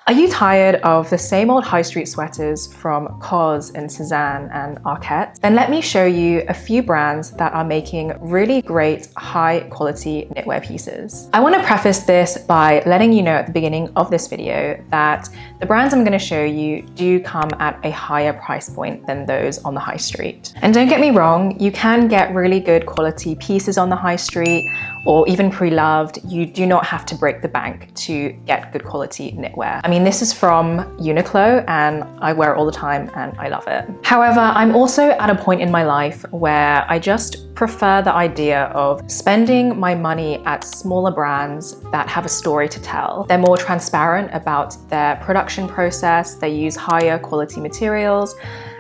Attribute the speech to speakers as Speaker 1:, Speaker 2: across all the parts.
Speaker 1: Are you tired of the same old high street sweaters from COS and Cezanne and Arket? Then let me show you a few brands that are making really great high quality knitwear pieces. I want to preface this by letting you know at the beginning of this video that the brands I'm going to show you do come at a higher price point than those on the high street. And don't get me wrong, you can get really good quality pieces on the high street or even pre-loved. You do not have to break the bank to get good quality knitwear. I mean, this is from Uniqlo and I wear it all the time and I love it. However, I'm also at a point in my life where I just prefer the idea of spending my money at smaller brands that have a story to tell. They're more transparent about their production process, they use higher quality materials.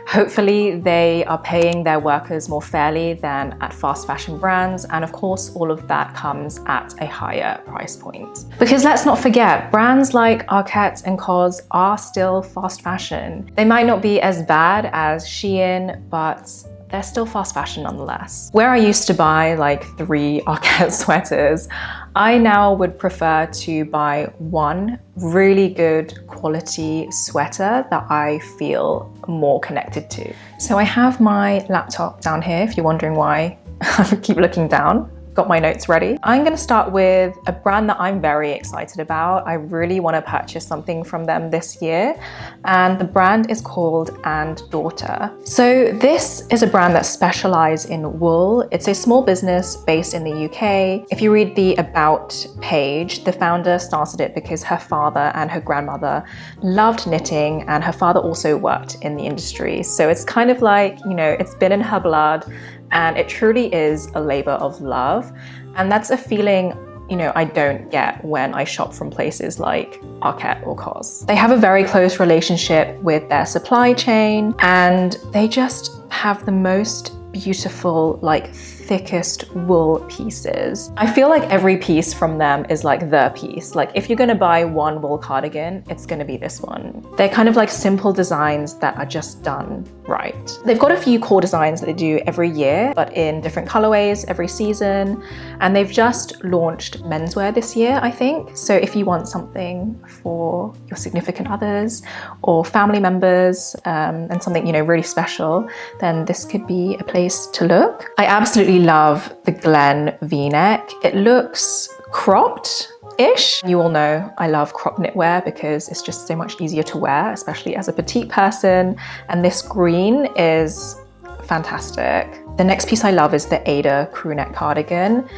Speaker 1: Hopefully they are paying their workers more fairly than at fast fashion brands, and of course all of that comes at a higher price point. Because let's not forget, brands like Arket and COS are still fast fashion. They might not be as bad as Shein, but they're still fast fashion nonetheless. Where I used to buy like 3 Arket sweaters, I now would prefer to buy one really good quality sweater that I feel more connected to. So I have my laptop down here, if you're wondering why I keep looking down. Got my notes ready. I'm going to start with a brand that I'm very excited about. I really want to purchase something from them this year, and the brand is called And Daughter. So this is a brand that specializes in wool. It's a small business based in the UK. If you read the About page, the founder started it because her father and her grandmother loved knitting, and her father also worked in the industry. So it's kind of like, you know, it's been in her blood. And it truly is a labor of love. And that's a feeling, you know, I don't get when I shop from places like Arket or COS. They have a very close relationship with their supply chain, and they just have the most beautiful, like thickest wool pieces. I feel like every piece from them is like the piece. Like if you're gonna buy one wool cardigan, it's gonna be this one. They're kind of like simple designs that are just done right. They've got a few core designs that they do every year, but in different colorways every season. And they've just launched menswear this year, I think. So if you want something for your significant others or family members, and something, you know, really special, then this could be a place to look. I absolutely love the Glen V-neck. It looks cropped-ish. You all know I love crop knitwear because it's just so much easier to wear, especially as a petite person. And this green is fantastic. The next piece I love is the Ada crew neck cardigan.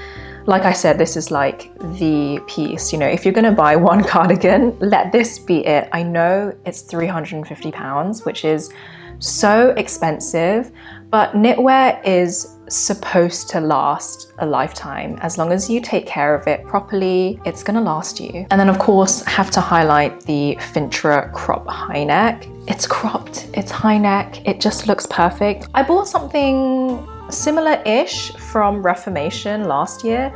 Speaker 1: Like I said, this is like the piece. You know, if you're gonna buy one cardigan, let this be it. I know it's £350, which is so expensive, but knitwear is supposed to last a lifetime. As long as you take care of it properly, it's gonna last you. And then of course, have to highlight the Fintra crop high neck. It's cropped, it's high neck, it just looks perfect. I bought something similar-ish from Reformation last year,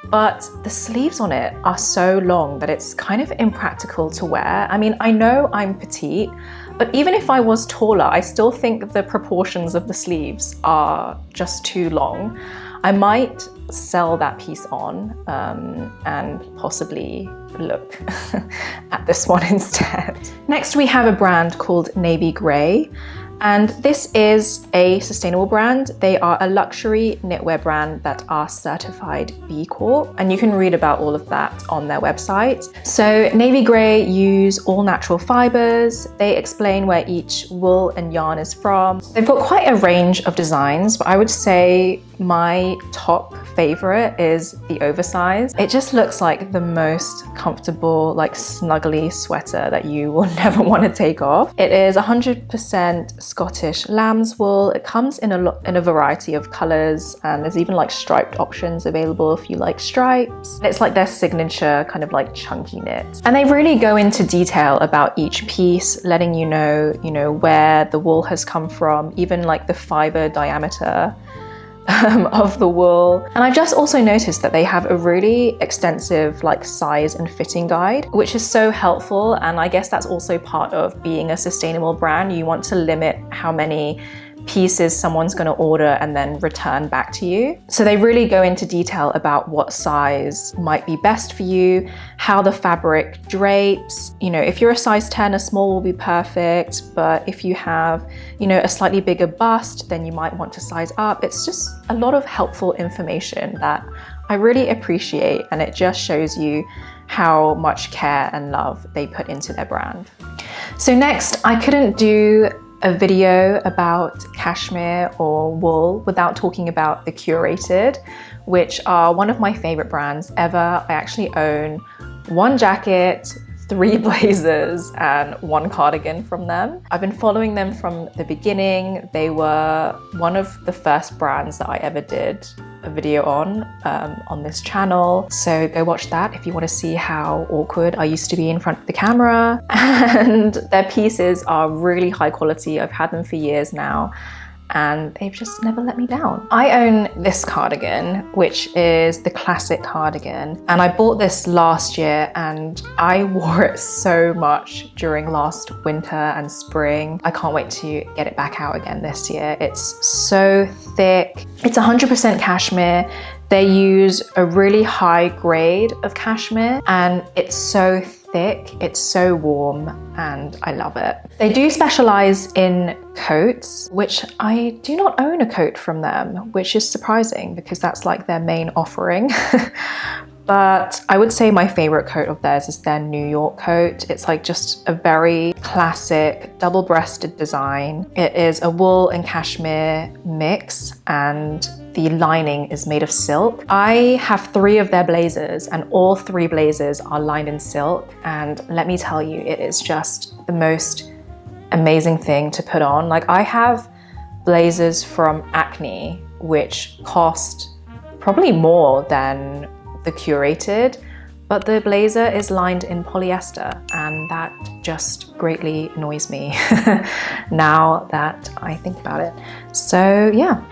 Speaker 1: but the sleeves on it are so long that it's kind of impractical to wear. I mean, I know I'm petite, but even if I was taller, I still think the proportions of the sleeves are just too long. I might sell that piece on and possibly look at this one instead. Next, we have a brand called Navy Grey. And this is a sustainable brand. They are a luxury knitwear brand that are certified B Corp, and you can read about all of that on their website. So Navy Grey use all natural fibers. They explain where each wool and yarn is from. They've got quite a range of designs, but I would say my top favorite is the oversized. It just looks like the most comfortable, like snuggly sweater that you will never want to take off. It is 100% Scottish lamb's wool. It comes in a variety of colors, and there's even like striped options available if you like stripes. It's like their signature kind of like chunky knit. And they really go into detail about each piece, letting you know, where the wool has come from, even like the fiber diameter of the wool. And I've just also noticed that they have a really extensive like size and fitting guide, which is so helpful. And I guess that's also part of being a sustainable brand. You want to limit how many pieces someone's going to order and then return back to you. So they really go into detail about what size might be best for you, how the fabric drapes. You know, if you're a size 10, a small will be perfect, but if you have, you know, a slightly bigger bust, then you might want to size up. It's just a lot of helpful information that I really appreciate, and it just shows you how much care and love they put into their brand. So next, I couldn't do a video about cashmere or wool without talking about the Curated, which are one of my favorite brands ever. I actually own 1 jacket, 3 blazers and 1 cardigan from them. I've been following them from the beginning. They were one of the first brands that I ever did a video on this channel. So go watch that if you want to see how awkward I used to be in front of the camera. And their pieces are really high quality. I've had them for years now, and they've just never let me down. I own this cardigan, which is the classic cardigan, and I bought this last year and I wore it so much during last winter and spring. I can't wait to get it back out again this year. It's so thick. It's 100% cashmere. They use a really high grade of cashmere, and it's so thick, it's so warm, and I love it. They do specialize in coats, which I do not own a coat from them, which is surprising because that's like their main offering. But I would say my favorite coat of theirs is their New York coat. It's like just a very classic double-breasted design. It is a wool and cashmere mix, and the lining is made of silk. I have 3 of their blazers, and all 3 blazers are lined in silk. And let me tell you, it is just the most amazing thing to put on. Like, I have blazers from Acne, which cost probably more than the Curated, but the blazer is lined in polyester, and that just greatly annoys me now that I think about it. So yeah,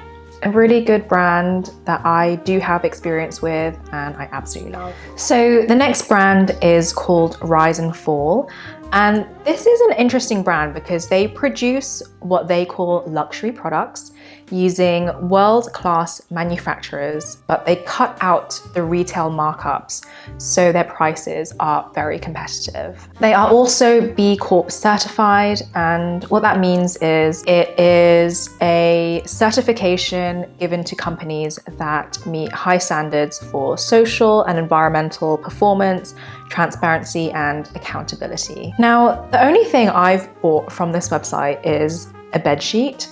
Speaker 1: a really good brand that I do have experience with and I absolutely love. So the next brand is called Rise and Fall. And this is an interesting brand because they produce what they call luxury products using world-class manufacturers, but they cut out the retail markups, so their prices are very competitive. They are also B Corp certified, and what that means is it is a certification given to companies that meet high standards for social and environmental performance, transparency, and accountability. Now, the only thing I've bought from this website is a bed sheet,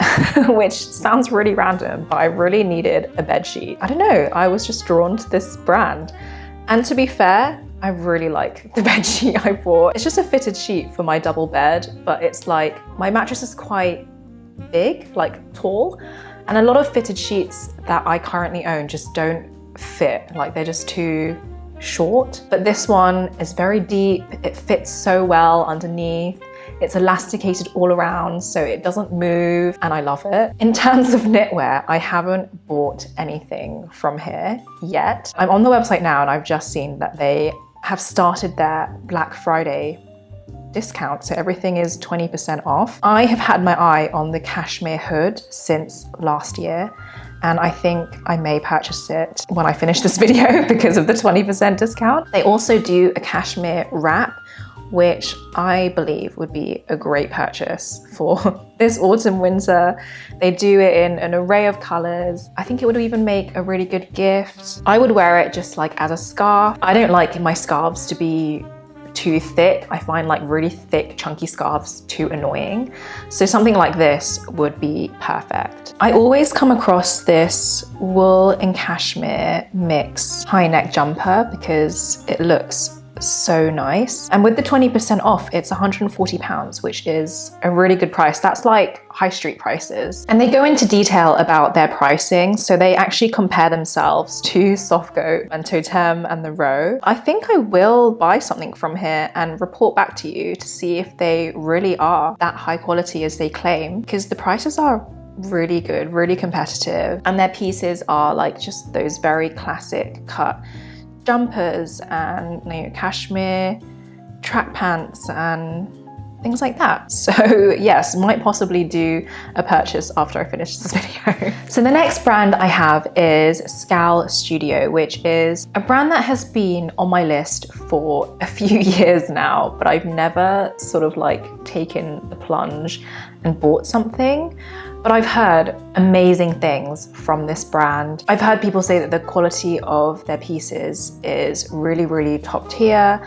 Speaker 1: which sounds really random, but I really needed a bed sheet. I don't know, I was just drawn to this brand. And to be fair, I really like the bed sheet I bought. It's just a fitted sheet for my double bed, but it's like, my mattress is quite big, like tall, and a lot of fitted sheets that I currently own just don't fit, like they're just too short. But this one is very deep, it fits so well underneath. It's elasticated all around, so it doesn't move, and I love it. In terms of knitwear, I haven't bought anything from here yet. I'm on the website now and I've just seen that they have started their Black Friday discount, so everything is 20% off. I have had my eye on the cashmere hood since last year, and I think I may purchase it when I finish this video because of the 20% discount. They also do a cashmere wrap, which I believe would be a great purchase for this autumn winter. They do it in an array of colors. I think it would even make a really good gift. I would wear it just like as a scarf. I don't like my scarves to be too thick. I find like really thick, chunky scarves too annoying. So something like this would be perfect. I always come across this wool and cashmere mix high neck jumper because it looks so nice. And with the 20% off, it's £140, which is a really good price. That's like high street prices. And they go into detail about their pricing. So they actually compare themselves to Softgoat and Totem and The Row. I think I will buy something from here and report back to you to see if they really are that high quality as they claim, because the prices are really good, really competitive. And their pieces are like just those very classic cut jumpers and cashmere track pants and things like that. So yes, might possibly do a purchase after I finish this video. So the next brand I have is Scal Studio, which is a brand that has been on my list for a few years now, but I've never sort of like taken the plunge and bought something. But I've heard amazing things from this brand. I've heard people say that the quality of their pieces is really, really top tier.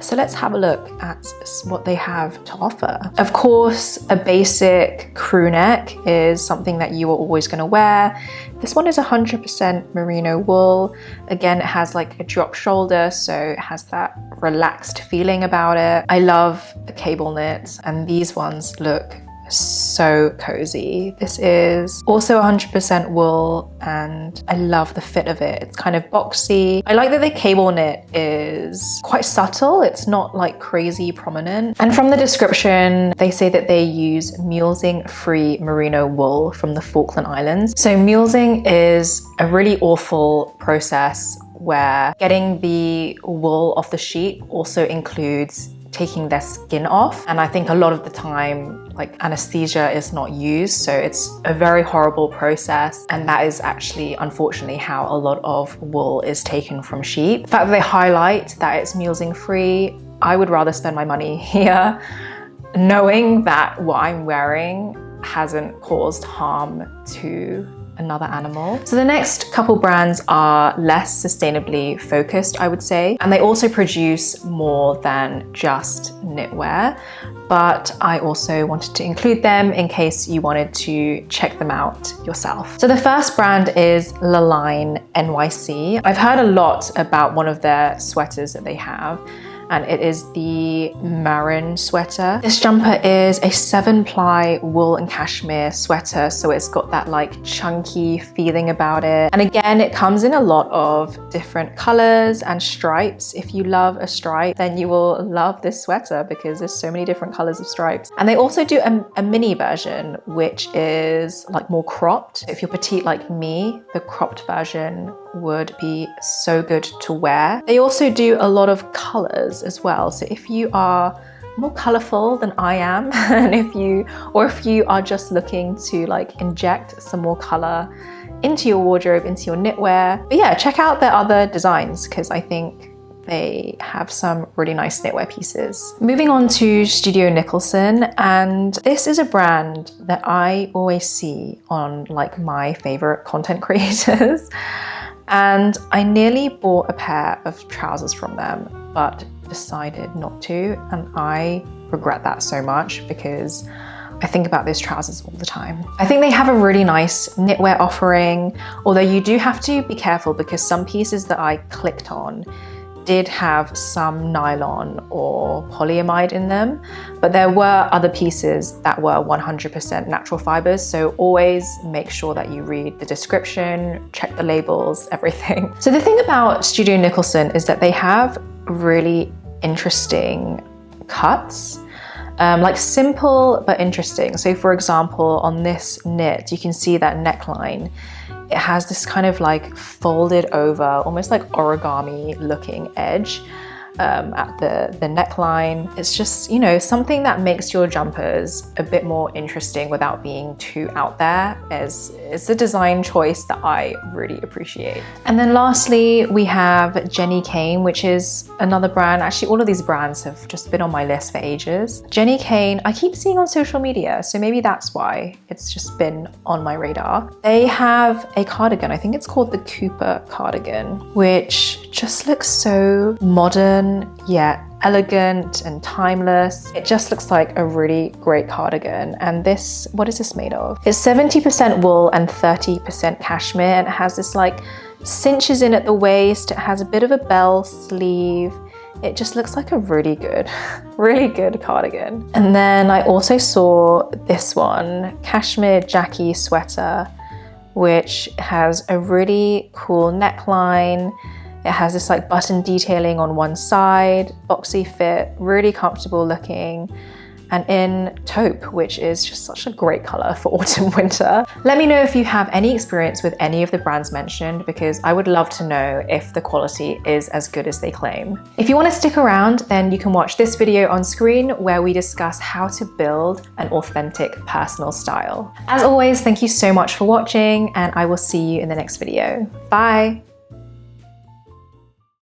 Speaker 1: So let's have a look at what they have to offer. Of course, a basic crew neck is something that you are always going to wear. This one is 100% merino wool. Again, it has like a drop shoulder, so it has that relaxed feeling about it. I love the cable knit, and these ones look so cozy. This is also 100% wool, and I love the fit of it. It's kind of boxy. I like that the cable knit is quite subtle. It's not like crazy prominent. And from the description, they say that they use mulesing-free merino wool from the Falkland Islands. So mulesing is a really awful process where getting the wool off the sheep also includes taking their skin off. And I think a lot of the time, like anesthesia is not used. So it's a very horrible process. And that is actually, unfortunately, how a lot of wool is taken from sheep. The fact that they highlight that it's mulesing free, I would rather spend my money here knowing that what I'm wearing hasn't caused harm to another animal. So the next couple brands are less sustainably focused, I would say, and they also produce more than just knitwear, but I also wanted to include them in case you wanted to check them out yourself. So the first brand is Adeline NYC. I've heard a lot about one of their sweaters that they have, and it is the Marin sweater. This jumper is a 7-ply wool and cashmere sweater, so it's got that like chunky feeling about it. And again, it comes in a lot of different colors and stripes. If you love a stripe, then you will love this sweater because there's so many different colors of stripes. And they also do a mini version, which is like more cropped. If you're petite like me, the cropped version would be so good to wear. They also do a lot of colors as well. So if you are more colorful than I am, and if you are just looking to like inject some more color into your wardrobe, into your knitwear, but yeah, check out their other designs because I think they have some really nice knitwear pieces. Moving on to Studio Nicholson, and this is a brand that I always see on like my favorite content creators. And I nearly bought a pair of trousers from them, but decided not to. And I regret that so much because I think about those trousers all the time. I think they have a really nice knitwear offering, although you do have to be careful because some pieces that I clicked on did have some nylon or polyamide in them, but there were other pieces that were 100% natural fibers. So always make sure that you read the description, check the labels, everything. So the thing about Studio Nicholson is that they have really interesting cuts, like simple but interesting. So for example, on this knit, you can see that neckline. It has this kind of like folded over, almost like origami looking edge at the neckline. It's just, you know, something that makes your jumpers a bit more interesting without being too out there. It's a design choice that I really appreciate. And then lastly, we have Jenny Kane, which is another brand. Actually, all of these brands have just been on my list for ages. Jenny Kane, I keep seeing on social media, so maybe that's why it's just been on my radar. They have a cardigan, I think it's called the Cooper cardigan, which just looks so modern yet elegant and timeless. It just looks like a really great cardigan. And this, what is this made of? It's 70% wool and 30% cashmere, and it has this like cinches in at the waist. It has a bit of a bell sleeve. It just looks like a really good cardigan. And then I also saw this one, Cashmere Jackie sweater, which has a really cool neckline. It has this like button detailing on one side, boxy fit, really comfortable looking. and in taupe, which is just such a great color for autumn winter. Let me know if you have any experience with any of the brands mentioned, because I would love to know if the quality is as good as they claim. If you want to stick around, then you can watch this video on screen where we discuss how to build an authentic personal style. As always, thank you so much for watching, and I will see you in the next video. Bye!